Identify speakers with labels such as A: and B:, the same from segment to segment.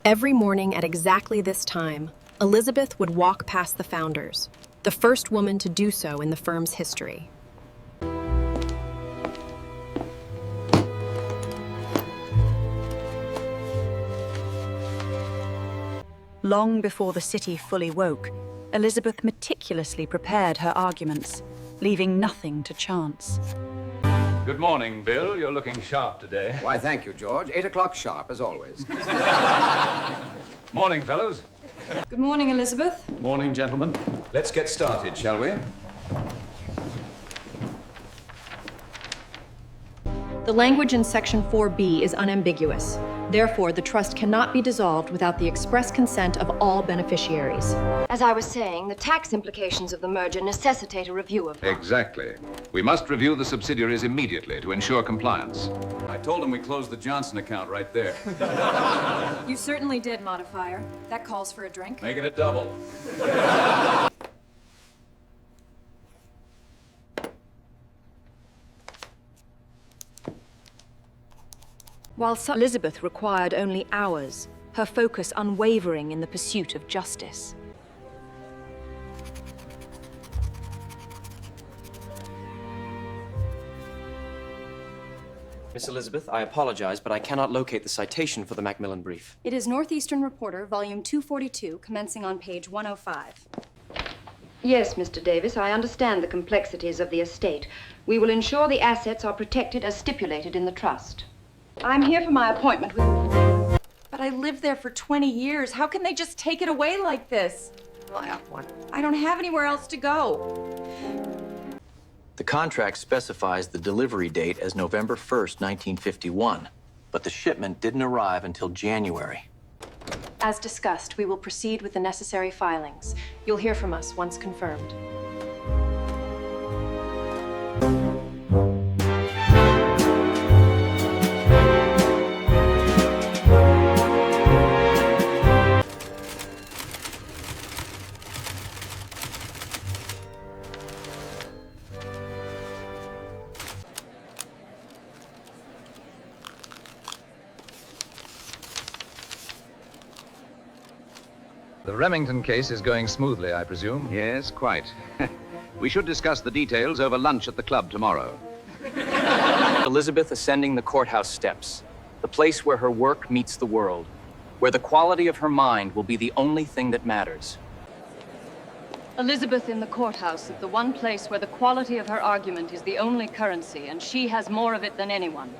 A: Every morning at exactly this time, Elizabeth would walk past the founders, the first woman to do so in the firm's history.
B: Long before the city fully woke, Elizabeth meticulously prepared her arguments, leaving nothing to chance.
C: Good morning, Bill. You're looking sharp today.
D: Why, thank you, George. 8 o'clock sharp, as always.
C: Morning, fellows.
E: Good morning, Elizabeth.
C: Morning, gentlemen. Let's get started, shall we?
A: The language in Section 4B is unambiguous. Therefore, the trust cannot be dissolved without the express consent of all beneficiaries.
F: As I was saying, the tax implications of the merger necessitate a review of them.
C: Exactly. We must review the subsidiaries immediately to ensure compliance.
G: I told him we closed the Johnson account right there.
E: You certainly did, Modifier. That calls for a drink.
G: Making it double.
B: Whilst Elizabeth required only hours, her focus unwavering in the pursuit of justice.
H: Miss Elizabeth, I apologize, but I cannot locate the citation for the Macmillan brief.
E: It is Northeastern Reporter, volume 242, commencing on page 105.
F: Yes, Mr. Davis, I understand the complexities of the estate. We will ensure the assets are protected as stipulated in the trust. I'm here for my appointment with...
I: But I lived there for 20 years. How can they just take it away like this? I don't have anywhere else to go.
H: The contract specifies the delivery date as November 1st, 1951, but the shipment didn't arrive until January.
A: As discussed, we will proceed with the necessary filings. You'll hear from us once confirmed.
C: The Remington case is going smoothly, I presume?
J: Yes, quite. We should discuss the details over lunch at the club tomorrow.
H: Elizabeth ascending the courthouse steps, the place where her work meets the world, where the quality of her mind will be the only thing that matters.
F: Elizabeth in the courthouse is the one place where the quality of her argument is the only currency, and she has more of it than anyone.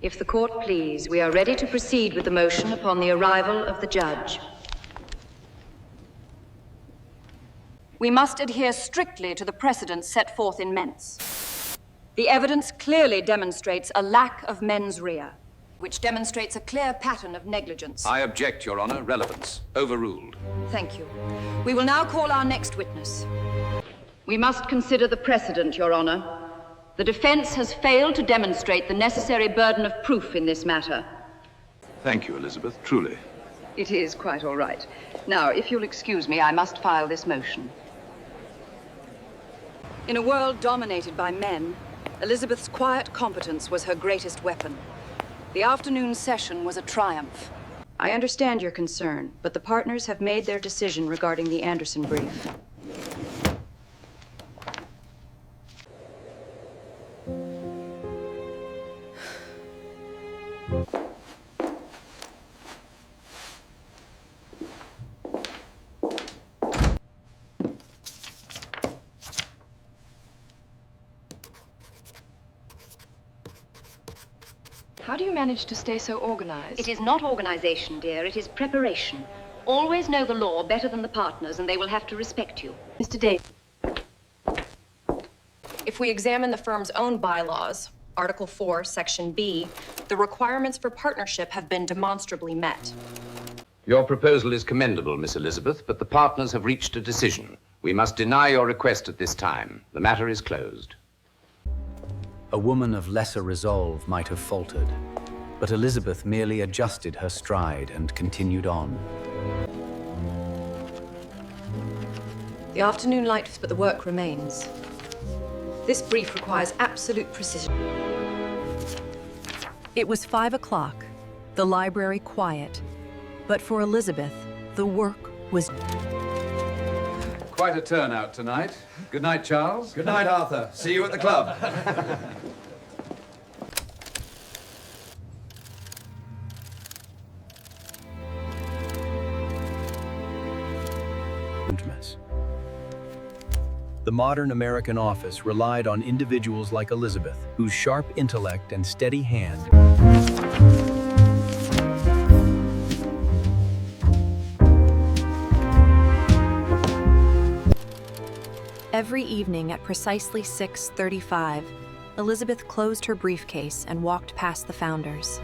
F: If the court please, we are ready to proceed with the motion upon the arrival of the judge. We must adhere strictly to the precedents set forth in Mentz. The evidence clearly demonstrates a lack of mens rea, which demonstrates a clear pattern of negligence.
J: I object, Your Honor. Relevance. Overruled.
F: Thank you. We will now call our next witness. We must consider the precedent, Your Honor. The defense has failed to demonstrate the necessary burden of proof in this matter.
J: Thank you, Elizabeth. Truly.
F: It is quite all right. Now, if you'll excuse me, I must file this motion. In a world dominated by men, Elizabeth's quiet competence was her greatest weapon. The afternoon session was a triumph. I understand your concern, but the partners have made their decision regarding the Anderson brief.
A: How do you manage to stay so organized?
F: It is not organization, dear. It is preparation. Always know the law better than the partners, and they will have to respect you.
A: Mr. Davis, if we examine the firm's own bylaws, Article 4, Section B, the requirements for partnership have been demonstrably met.
J: Your proposal is commendable, Miss Elizabeth, but the partners have reached a decision. We must deny your request at this time. The matter is closed.
K: A woman of lesser resolve might have faltered, but Elizabeth merely adjusted her stride and continued on.
A: The afternoon light, but the work remains. This brief requires absolute precision.
B: It was 5 o'clock, the library quiet, But for Elizabeth, the work was...
G: Quite a turnout tonight. Good night, Charles.
D: Good night, Arthur. See you at the club.
K: The modern American office relied on individuals like Elizabeth, whose sharp intellect and steady hand
A: Every evening at precisely 6:35, Elizabeth closed her briefcase and walked past the founders.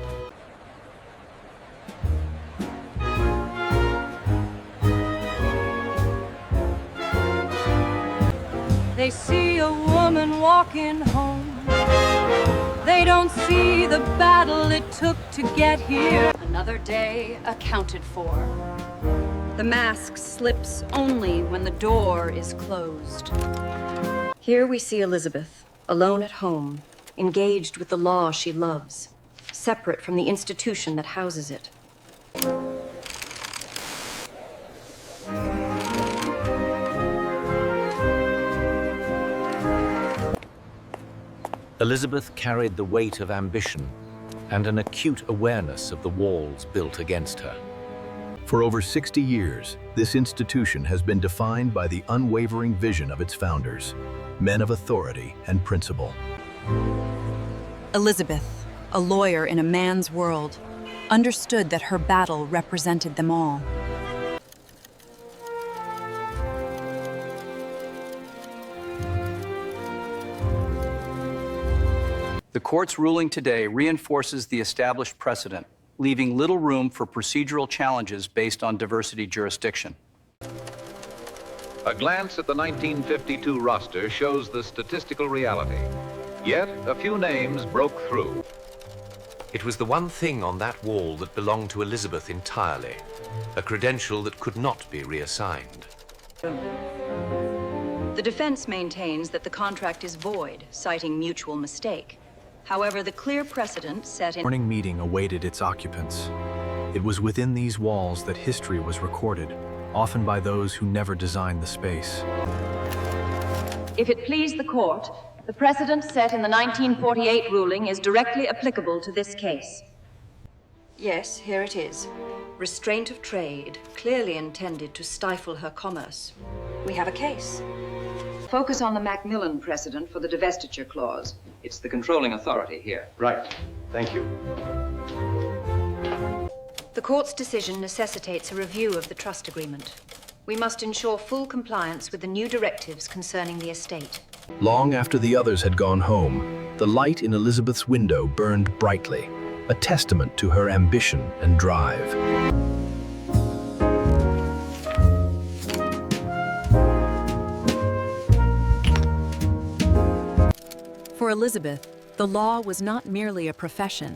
I: They see a woman walking home. They don't see the battle it took to get here.
F: Another day accounted for. The mask slips only when the door is closed. Here we see Elizabeth, alone at home, engaged with the law she loves, separate from the institution that houses it.
K: Elizabeth carried the weight of ambition and an acute awareness of the walls built against her.
L: For over 60 years, this institution has been defined by the unwavering vision of its founders, men of authority and principle.
B: Elizabeth, a lawyer in a man's world, understood that her battle represented them all.
H: The court's ruling today reinforces the established precedent, leaving little room for procedural challenges based on diversity jurisdiction.
C: A glance at the 1952 roster shows the statistical reality. Yet, a few names broke through.
J: It was the one thing on that wall that belonged to Elizabeth entirely, a credential that could not be reassigned.
F: The defense maintains that the contract is void, citing mutual mistake. However, the clear precedent set in...
L: Morning meeting awaited its occupants. It was within these walls that history was recorded, often by those who never designed the space.
F: If it please the court, the precedent set in the 1948 ruling is directly applicable to this case. Yes, here it is. Restraint of trade, clearly intended to stifle her commerce. We have a case. Focus on the Macmillan precedent for the divestiture clause.
H: It's the controlling authority here.
J: Right. Thank you.
F: The court's decision necessitates a review of the trust agreement. We must ensure full compliance with the new directives concerning the estate.
L: Long after the others had gone home, the light in Elizabeth's window burned brightly, a testament to her ambition and drive.
B: For Elizabeth, the law was not merely a profession,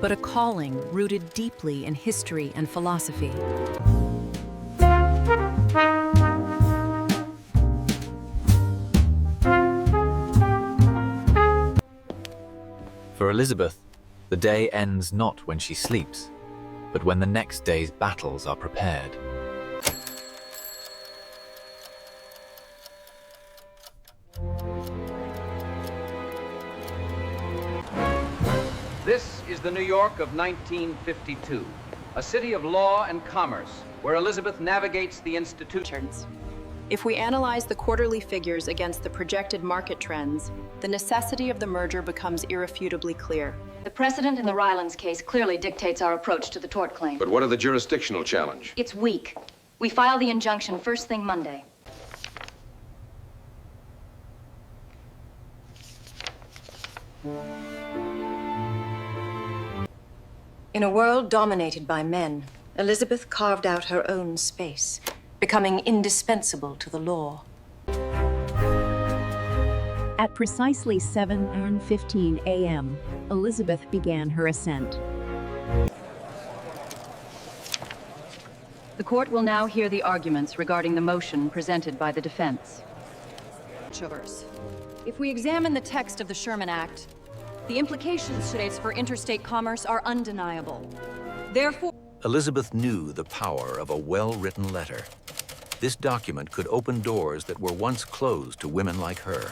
B: but a calling rooted deeply in history and philosophy.
K: For Elizabeth, the day ends not when she sleeps, but when the next day's battles are prepared.
H: This is the New York of 1952, a city of law and commerce, where Elizabeth navigates the institutions.
A: If we analyze the quarterly figures against the projected market trends, the necessity of the merger becomes irrefutably clear.
F: The precedent in the Rylands case clearly dictates our approach to the tort claim.
C: But what of the jurisdictional challenge?
F: It's weak. We file the injunction first thing Monday. In a world dominated by men, Elizabeth carved out her own space, becoming indispensable to the law.
M: At precisely 7:15 a.m., Elizabeth began her ascent.
F: The court will now hear the arguments regarding the motion presented by the defense.
A: If we examine the text of the Sherman Act, the implications for interstate commerce are undeniable. Therefore,
K: Elizabeth knew the power of a well-written letter. This document could open doors that were once closed to women like her.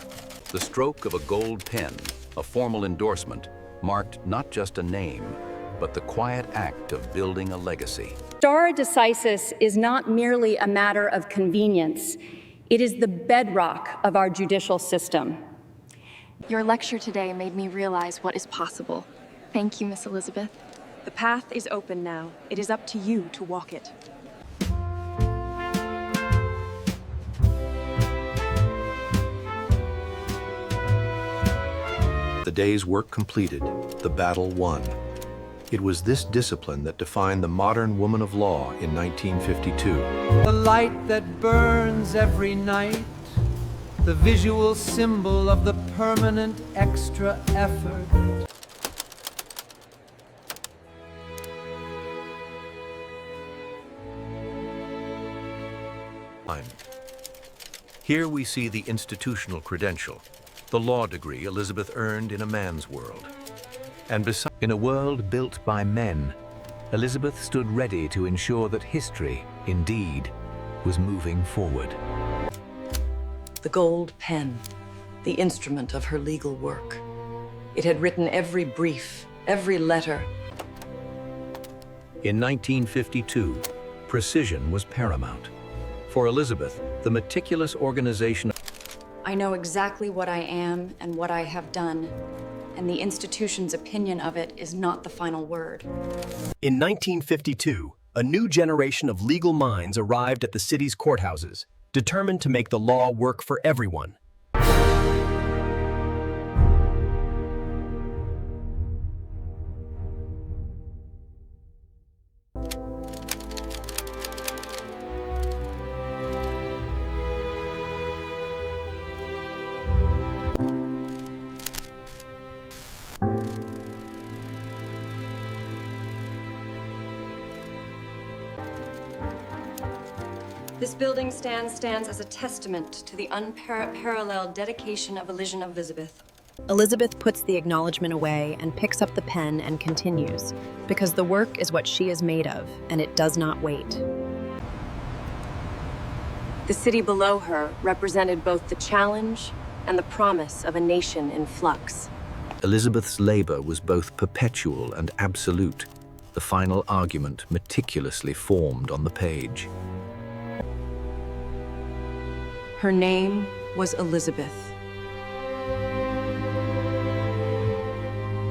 K: The stroke of a gold pen, a formal endorsement, marked not just a name, but the quiet act of building a legacy.
N: Stare decisis is not merely a matter of convenience. It is the bedrock of our judicial system.
O: Your lecture today made me realize what is possible. Thank you, Miss Elizabeth.
B: The path is open now. It is up to you to walk it.
L: The day's work completed, the battle won. It was this discipline that defined the modern woman of law in 1952.
P: The light that burns every night, the visual symbol of the permanent extra effort.
L: Here we see the institutional credential, the law degree Elizabeth earned in a man's world. And in a world built by men, Elizabeth stood ready to ensure that history, indeed, was moving forward.
B: The gold pen, the instrument of her legal work. It had written every brief, every letter.
L: In 1952, precision was paramount. For Elizabeth, the meticulous organization.
F: I know exactly what I am and what I have done, and the institution's opinion of it is not the final word.
Q: In 1952, a new generation of legal minds arrived at the city's courthouses, determined to make the law work for everyone.
F: This building stands as a testament to the unparalleled dedication of Elizabeth.
A: Elizabeth puts the acknowledgement away and picks up the pen and continues, because the work is what she is made of, and it does not wait.
F: The city below her represented both the challenge and the promise of a nation in flux.
L: Elizabeth's labor was both perpetual and absolute, the final argument meticulously formed on the page.
F: Her name was Elizabeth.